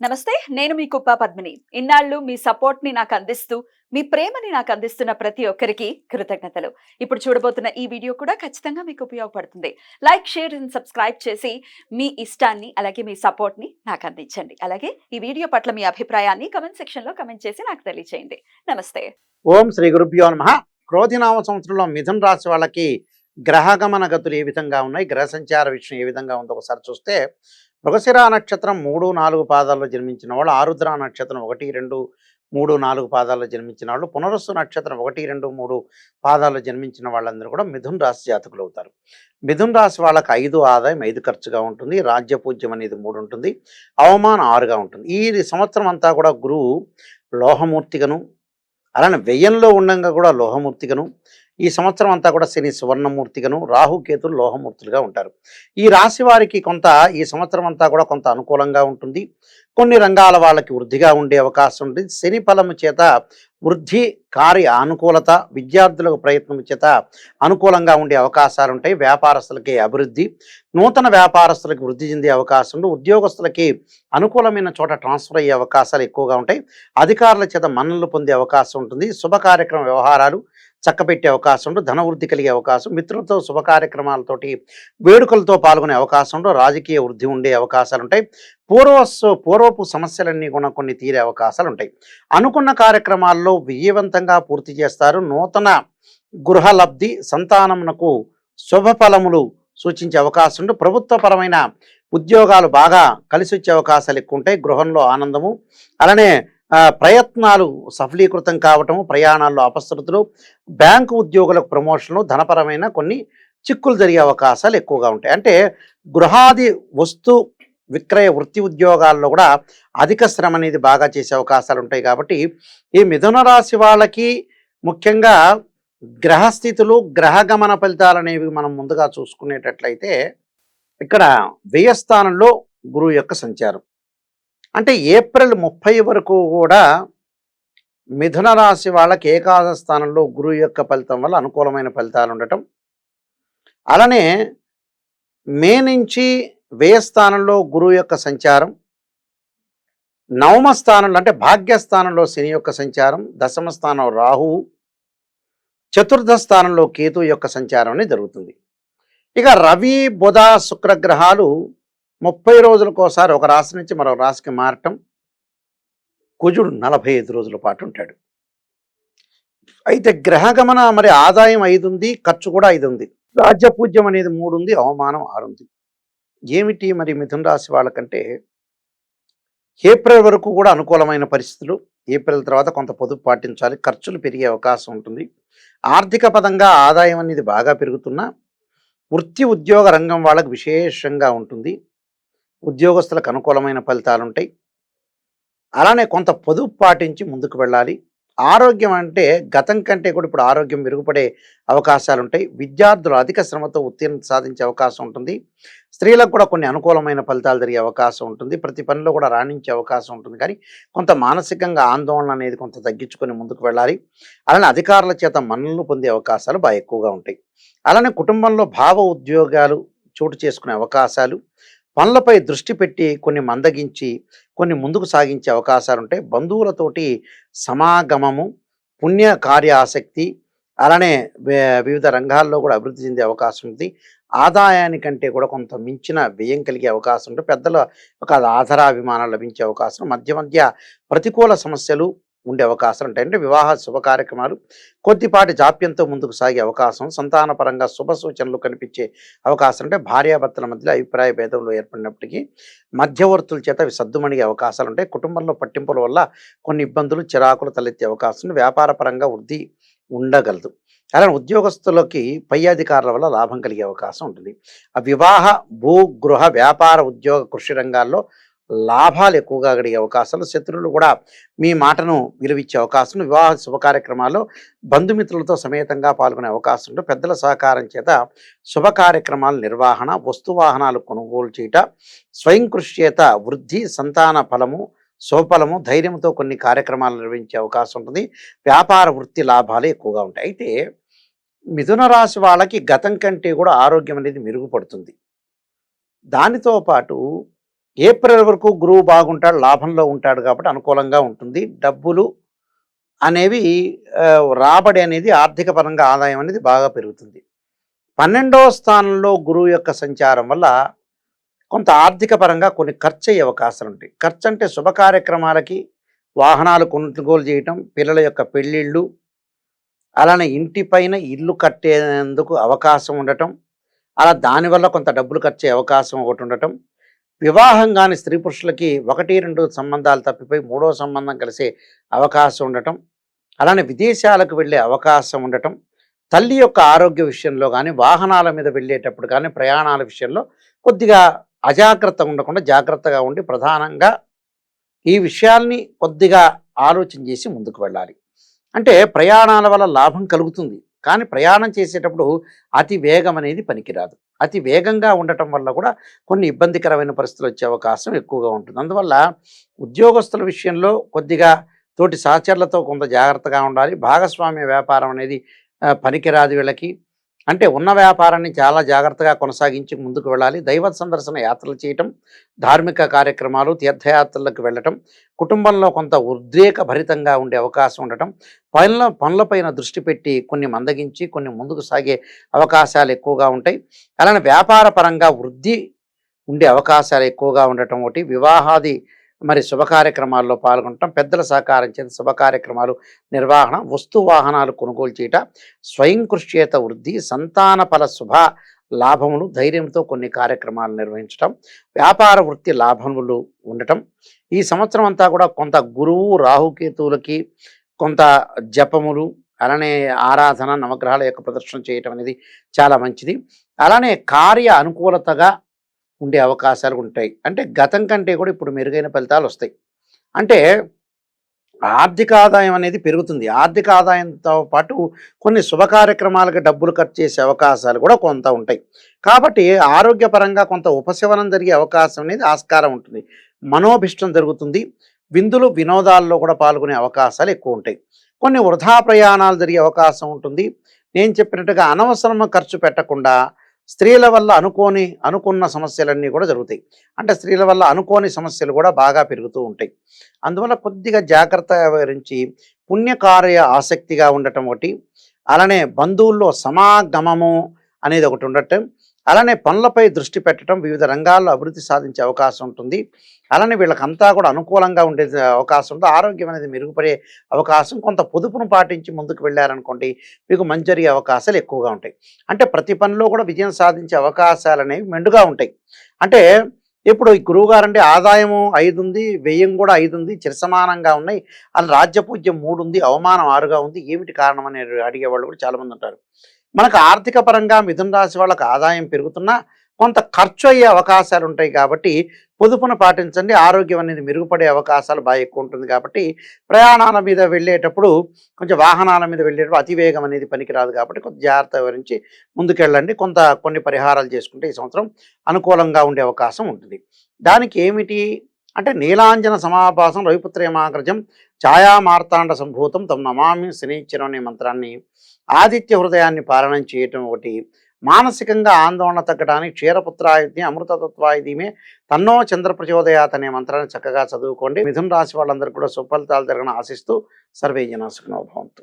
నమస్తే. నేను మీ కుప్ప పద్మిని. ఇన్నాళ్ళు మీ సపోర్ట్‌ని నాకందిస్తూ, మీ ప్రేమని నాకందిస్తున్న ప్రతి ఒక్కరికి కృతజ్ఞతలు. ఇప్పుడు చూడబోతున్న ఈ వీడియో కూడా ఖచ్చితంగా మీకు ఉపయోగపడుతుంది. లైక్, షేర్ అండ్ సబ్స్క్రైబ్ చేసి మీ ఇష్టాన్ని, అలాగే మీ సపోర్ట్‌ని నాకందించండి. అలాగే ఈ వీడియో పట్ల మీ అభిప్రాయాన్ని కామెంట్ సెక్షన్‌లో కామెంట్ చేసి నాకు తెలియజేయండి. నమస్తే. ఓం శ్రీ గురుభ్యో నమః. క్రోధినామ సంవత్సరంలో మిథున రాశి వాళ్ళకి గ్రహగమన గతులు ఏ విధంగా ఉన్నాయి, గ్రహ సంచార విషయం ఏ విధంగా ఉందో ఒకసారి చూస్తే, మృగశిర నక్షత్రం 3, 4 పాదాల్లో జన్మించిన వాళ్ళు, ఆరుద్ర నక్షత్రం 1, 2, 3, 4 పాదాల్లో జన్మించిన వాళ్ళు, పునరస్సు నక్షత్రం 1, 2, 3 పాదాల్లో జన్మించిన వాళ్ళందరూ కూడా మిథున రాశి జాతకులు అవుతారు. మిథున రాశి వాళ్ళకి 5 ఆదాయం 5 ఖర్చుగా ఉంటుంది. రాజ్య పూజ్యం అనేది 3 ఉంటుంది. అవమానం 6గా ఉంటుంది. ఈ సంవత్సరం అంతా కూడా గురువు లోహమూర్తిగను, అలానే వ్యయంలో ఉండంగా కూడా లోహమూర్తిగను, ఈ సంవత్సరం అంతా కూడా శని సువర్ణమూర్తిగను, రాహుకేతులు లోహమూర్తులుగా ఉంటారు. ఈ రాశి వారికి ఈ సంవత్సరం అంతా కూడా కొంత అనుకూలంగా ఉంటుంది. కొన్ని రంగాల వాళ్ళకి వృద్ధిగా ఉండే అవకాశం ఉంటుంది. శని ఫలము చేత వృద్ధి, కార్య అనుకూలత, విద్యార్థులకు ప్రయత్నం చేత అనుకూలంగా ఉండే అవకాశాలు ఉంటాయి. వ్యాపారస్తులకి అభివృద్ధి, నూతన వ్యాపారస్తులకి వృద్ధి చెందే అవకాశం ఉంటుంది. ఉద్యోగస్తులకి అనుకూలమైన చోట ట్రాన్స్ఫర్ అయ్యే అవకాశాలు ఎక్కువగా ఉంటాయి. అధికారుల చేత మన్ననలు పొందే అవకాశం ఉంటుంది. శుభ కార్యక్రమ వ్యవహారాలు చక్కబెట్టే అవకాశం ఉంటుంది. ధనవృద్ధి కలిగే అవకాశం, మిత్రులతో శుభ కార్యక్రమాలతోటి వేడుకలతో పాల్గొనే అవకాశం ఉంటుంది. రాజకీయ వృద్ధి ఉండే అవకాశాలు ఉంటాయి. పూర్వపు సమస్యలన్నీ కూడా కొన్ని తీరే అవకాశాలు ఉంటాయి. అనుకున్న కార్యక్రమాల్లో విజయవంతంగా పూర్తి చేస్తారు. నూతన గృహ లబ్ధి, సంతానమునకు శుభ ఫలములు సూచించే అవకాశం ఉంటుంది. ప్రభుత్వపరమైన ఉద్యోగాలు బాగా కలిసి వచ్చే అవకాశాలు ఎక్కువ ఉంటాయి. గృహంలో ఆనందము, అలానే ప్రయత్నాలు సఫలీకృతం కావటము, ప్రయాణాల్లో అపశృతులు, బ్యాంకు ఉద్యోగులకు ప్రమోషన్లు, ధనపరమైన కొన్ని చిక్కులు జరిగే అవకాశాలు ఎక్కువగా ఉంటాయి. అంటే గృహాది వస్తు విక్రయ వృత్తి ఉద్యోగాల్లో కూడా అధిక శ్రమ అనేది బాగా చేసే అవకాశాలు ఉంటాయి. కాబట్టి ఈ మిథున రాశి వాళ్ళకి ముఖ్యంగా గ్రహస్థితులు, గ్రహగమన ఫలితాలు అనేవి మనం ముందుగా చూసుకునేటట్లయితే, ఇక్కడ వ్యయస్థానంలో గురువు యొక్క సంచారం అంటే ఏప్రిల్ 30 వరకు కూడా మిథున రాశి వాళ్ళకి ఏకాదశ స్థానంలో గురువు యొక్క ఫలితం వల్ల అనుకూలమైన ఫలితాలు ఉండటం, అలానే మే నుంచి వ్యయస్థానంలో గురువు యొక్క సంచారం, నవమ స్థానంలో అంటే భాగ్యస్థానంలో శని యొక్క సంచారం, దశమ స్థానం రాహువు, చతుర్థ స్థానంలో కేతు యొక్క సంచారం అనేది జరుగుతుంది. ఇక రవి, బుధ, శుక్రగ్రహాలు 30 రోజులకోసారి ఒక రాశి నుంచి మరో రాశికి మారటం, కుజుడు 45 రోజుల పాటు ఉంటాడు. అయితే గ్రహగమన మరి ఆదాయం 5 ఉంది, ఖర్చు కూడా 5 ఉంది. రాజ్యపూజ్యం అనేది 3 ఉంది, అవమానం 6 ఉంది. ఏమిటి మరి మిథున రాశి వాళ్ళకంటే, ఏప్రిల్ వరకు కూడా అనుకూలమైన పరిస్థితులు. ఏప్రిల్ తర్వాత కొంత పొదుపు పాటించాలి, ఖర్చులు పెరిగే అవకాశం ఉంటుంది. ఆర్థిక పదంగా ఆదాయం అనేది బాగా పెరుగుతున్నా, వృత్తి ఉద్యోగ రంగం వాళ్ళకు విశేషంగా ఉంటుంది. ఉద్యోగస్తులకు అనుకూలమైన ఫలితాలు ఉంటాయి. అలానే కొంత పొదుపు పాటించి ముందుకు వెళ్ళాలి. ఆరోగ్యం అంటే గతం కంటే కూడా ఇప్పుడు ఆరోగ్యం మెరుగుపడే అవకాశాలు ఉంటాయి. విద్యార్థులు అధిక శ్రమతో ఉత్తీర్ణత సాధించే అవకాశం ఉంటుంది. స్త్రీలకు కూడా కొన్ని అనుకూలమైన ఫలితాలు జరిగే అవకాశం ఉంటుంది. ప్రతి పనిలో కూడా రాణించే అవకాశం ఉంటుంది. కానీ కొంత మానసికంగా ఆందోళన అనేది కొంత తగ్గించుకొని ముందుకు వెళ్ళాలి. అలానే అధికారుల చేత మన్ననలు పొందే అవకాశాలు బాగా ఎక్కువగా ఉంటాయి. అలానే కుటుంబంలో భావ ఉద్యోగాలు చోటు చేసుకునే అవకాశాలు, పనులపై దృష్టి పెట్టి కొన్ని మందగించి కొన్ని ముందుకు సాగించే అవకాశాలు ఉంటాయి. బంధువులతోటి సమాగమము, పుణ్య కార్య ఆసక్తి, అలానే వివిధ రంగాల్లో కూడా అభివృద్ధి చెందే అవకాశం ఉంది. ఆదాయానికంటే కూడా కొంత మించిన వ్యయం కలిగే అవకాశం ఉంటుంది. పెద్దల ఒక ఆధారాభిమానాలు లభించే అవకాశం, మధ్య మధ్య ప్రతికూల సమస్యలు ఉండే అవకాశాలు ఉంటాయి. అంటే వివాహ శుభ కార్యక్రమాలు కొద్దిపాటి జాప్యంతో ముందుకు సాగే అవకాశం, సంతానపరంగా శుభ సూచనలు కనిపించే అవకాశం. అంటే భార్యాభర్తల మధ్యలో అభిప్రాయ భేదంలో ఏర్పడినప్పటికీ మధ్యవర్తుల చేత అవి సద్దుమణిగే అవకాశాలు ఉంటాయి. కుటుంబంలో పట్టింపుల వల్ల కొన్ని ఇబ్బందులు, చిరాకులు తలెత్తే అవకాశం, వ్యాపార పరంగా వృద్ధి ఉండగలదు. అలానే ఉద్యోగస్తులకి పై అధికారుల వల్ల లాభం కలిగే అవకాశం ఉంటుంది. ఆ వివాహ, భూ, గృహ, వ్యాపార, ఉద్యోగ, కృషి రంగాల్లో లాభాలు ఎక్కువగా కలిగే అవకాశాలు, శత్రువులు కూడా మీ మాటను విలువిచ్చే అవకాశం, వివాహ శుభ కార్యక్రమాల్లో బంధుమిత్రులతో సమేతంగా పాల్గొనే అవకాశం ఉంటుంది. పెద్దల సహకారం చేత శుభ కార్యక్రమాల నిర్వహణ, వస్తువాహనాలు కొనుగోలు చేయట, స్వయం కృషి చేత వృద్ధి, సంతాన ఫలము, శుభఫలము, ధైర్యంతో కొన్ని కార్యక్రమాలు నిర్వహించే అవకాశం ఉంటుంది. వ్యాపార వృత్తి లాభాలు ఎక్కువగా ఉంటాయి. అయితే మిథున రాశి వాళ్ళకి గతం కంటే కూడా ఆరోగ్యం అనేది మెరుగుపడుతుంది. దానితో పాటు ఏప్రిల్ వరకు గురువు బాగుంటాడు, లాభంలో ఉంటాడు కాబట్టి అనుకూలంగా ఉంటుంది. డబ్బులు అనేవి రాబడి అనేది ఆర్థిక పరంగా ఆదాయం అనేది బాగా పెరుగుతుంది. 12వ స్థానంలో గురువు యొక్క సంచారం వల్ల కొంత ఆర్థిక పరంగా కొన్ని ఖర్చు అయ్యే అవకాశాలు ఉంటాయి. ఖర్చు అంటే శుభ కార్యక్రమాలకి వాహనాలు కొనుగోలు చేయటం, పిల్లల యొక్క పెళ్ళిళ్ళు, అలానే ఇంటి పైన ఇల్లు కట్టేందుకు అవకాశం ఉండటం, అలా దానివల్ల కొంత డబ్బులు ఖర్చు అయ్యే అవకాశం ఒకటి ఉండటం, వివాహం కాని స్త్రీ పురుషులకి 1, 2 సంబంధాలు తప్పిపోయి మూడో సంబంధం కలిసే అవకాశం ఉండటం, అలానే విదేశాలకు వెళ్ళే అవకాశం ఉండటం, తల్లి యొక్క ఆరోగ్య విషయంలో కానీ, వాహనాల మీద వెళ్ళేటప్పుడు కానీ, ప్రయాణాల విషయంలో కొద్దిగా అజాగ్రత్తగా ఉండకుండా జాగ్రత్తగా ఉండి ప్రధానంగా ఈ విషయాల్ని కొద్దిగా ఆలోచన చేసి ముందుకు వెళ్ళాలి. అంటే ప్రయాణాల వల్ల లాభం కలుగుతుంది, కానీ ప్రయాణం చేసేటప్పుడు అతి వేగం అనేది పనికిరాదు. అతి వేగంగా ఉండటం వల్ల కూడా కొన్ని ఇబ్బందికరమైన పరిస్థితులు వచ్చే అవకాశం ఎక్కువగా ఉంటుంది. అందువల్ల ఉద్యోగస్తుల విషయంలో కొద్దిగా తోటి సహచరులతో కొంత జాగ్రత్తగా ఉండాలి. భాగస్వామ్య వ్యాపారం అనేది పనికిరాదు వీళ్ళకి. అంటే ఉన్న వ్యాపారాన్ని చాలా జాగ్రత్తగా కొనసాగించి ముందుకు వెళ్ళాలి. దైవ సందర్శన యాత్రలు చేయటం, ధార్మిక కార్యక్రమాలు, తీర్థయాత్రలకు వెళ్ళటం, కుటుంబంలో కొంత ఉద్రేక భరితంగా ఉండే అవకాశం ఉండటం, పనులపైన దృష్టి పెట్టి కొన్ని మందగించి కొన్ని ముందుకు సాగే అవకాశాలు ఎక్కువగా ఉంటాయి. అలానే వ్యాపార పరంగా వృద్ధి ఉండే అవకాశాలు ఎక్కువగా ఉండటం ఒకటి. వివాహాది శుభ కార్యక్రమాల్లో పాల్గొనటం, పెద్దల సహకారం చేత శుభ కార్యక్రమాలు నిర్వహణ, వస్తు వాహనాలు కొనుగోలు చేయట, స్వయం కృషి చేత వృద్ధి, సంతాన ఫల శుభ లాభములు, ధైర్యంతో కొన్ని కార్యక్రమాలు నిర్వహించటం, వ్యాపార వృత్తి లాభములు ఉండటం. ఈ సంవత్సరం అంతా కూడా కొంత గురువు రాహుకేతువులకి కొంత జపములు, అలానే ఆరాధన, నవగ్రహాల యొక్క ప్రదర్శన చేయటం అనేది చాలా మంచిది. అలానే కార్య అనుకూలతగా ఉండే అవకాశాలు ఉంటాయి. అంటే గతం కంటే కూడా ఇప్పుడు మెరుగైన ఫలితాలు వస్తాయి. అంటే ఆర్థిక ఆదాయం అనేది పెరుగుతుంది. ఆర్థిక ఆదాయంతో పాటు కొన్ని శుభ కార్యక్రమాలకు డబ్బులు ఖర్చు చేసే అవకాశాలు కూడా కొంత ఉంటాయి. కాబట్టి ఆరోగ్యపరంగా కొంత ఉపశమనం జరిగే అవకాశం అనేది ఆస్కారం ఉంటుంది. మనోభిష్టం జరుగుతుంది. విందులు వినోదాల్లో కూడా పాల్గొనే అవకాశాలు ఎక్కువ ఉంటాయి. కొన్ని వృధా ప్రయాణాలు జరిగే అవకాశం ఉంటుంది. నేను చెప్పినట్టుగా అనవసరం ఖర్చు పెట్టకుండా స్త్రీల వల్ల అనుకున్న సమస్యలన్నీ కూడా జరుగుతాయి. అంటే స్త్రీల వల్ల అనుకోని సమస్యలు కూడా బాగా పెరుగుతూ ఉంటాయి. అందువల్ల కొద్దిగా జాగ్రత్తగా వ్యవహరించి పుణ్యకార్య ఆసక్తిగా ఉండటం ఒకటి, అలానే బంధువుల్లో సమాగమము అనేది ఒకటి ఉండటం, అలానే పనులపై దృష్టి పెట్టడం, వివిధ రంగాల్లో అభివృద్ధి సాధించే అవకాశం ఉంటుంది. అలానే వీళ్ళకంతా కూడా అనుకూలంగా ఉండే అవకాశం ఉంటుంది. ఆరోగ్యం అనేది మెరుగుపడే అవకాశం, కొంత పొదుపును పాటించి ముందుకు వెళ్ళారనుకోండి మీకు మంచి జరిగే అవకాశాలు ఎక్కువగా ఉంటాయి. అంటే ప్రతి పనిలో కూడా విజయం సాధించే అవకాశాలు అనేవి మెండుగా ఉంటాయి. అంటే ఇప్పుడు ఈ గురువుగారు అంటే ఆదాయము 5 ఉంది, వ్యయం కూడా 5 ఉంది, చిరసమానంగా ఉన్నాయి, అలా రాజ్యపూజ్యం 3 ఉంది, అవమానం 6గా ఉంది, ఏమిటి కారణం అని అడిగేవాళ్ళు కూడా చాలామంది ఉంటారు. మనకు ఆర్థిక పరంగా మిథున రాశి వాళ్ళకి ఆదాయం పెరుగుతున్నా కొంత ఖర్చు అయ్యే అవకాశాలు ఉంటాయి. కాబట్టి పొదుపును పాటించండి. ఆరోగ్యం అనేది మెరుగుపడే అవకాశాలు బాగా ఎక్కువ ఉంటుంది. కాబట్టి ప్రయాణాల మీద వెళ్ళేటప్పుడు కొంచెం వాహనాల మీద వెళ్ళేటప్పుడు అతివేగం అనేది పనికిరాదు. కాబట్టి కొంచెం జాగ్రత్త వివరించి ముందుకెళ్ళండి. కొన్ని పరిహారాలు చేసుకుంటే ఈ సంవత్సరం అనుకూలంగా ఉండే అవకాశం ఉంటుంది. దానికి ఏమిటి అంటే నీలాంజన సమాభాసం రవిపుత్రేమాగ్రజం ఛాయా మార్తాండ సంభూతం తం నమామి శనిశ్చరం అనే మంత్రాన్ని ఆదిత్య హృదయాన్ని పాలనం చేయటం ఒకటి. మానసికంగా ఆందోళన తగ్గడానికి క్షీరపుత్రాయుధ్యం అమృతతత్వాయుధీమే తన్నో చంద్ర ప్రచోదయాత్ అనే మంత్రాన్ని చక్కగా చదువుకోండి. మిథున రాశి వాళ్ళందరూ కూడా సుఫలితాలు జరగని ఆశిస్తూ సర్వే జనా సుఖినో భవంతు.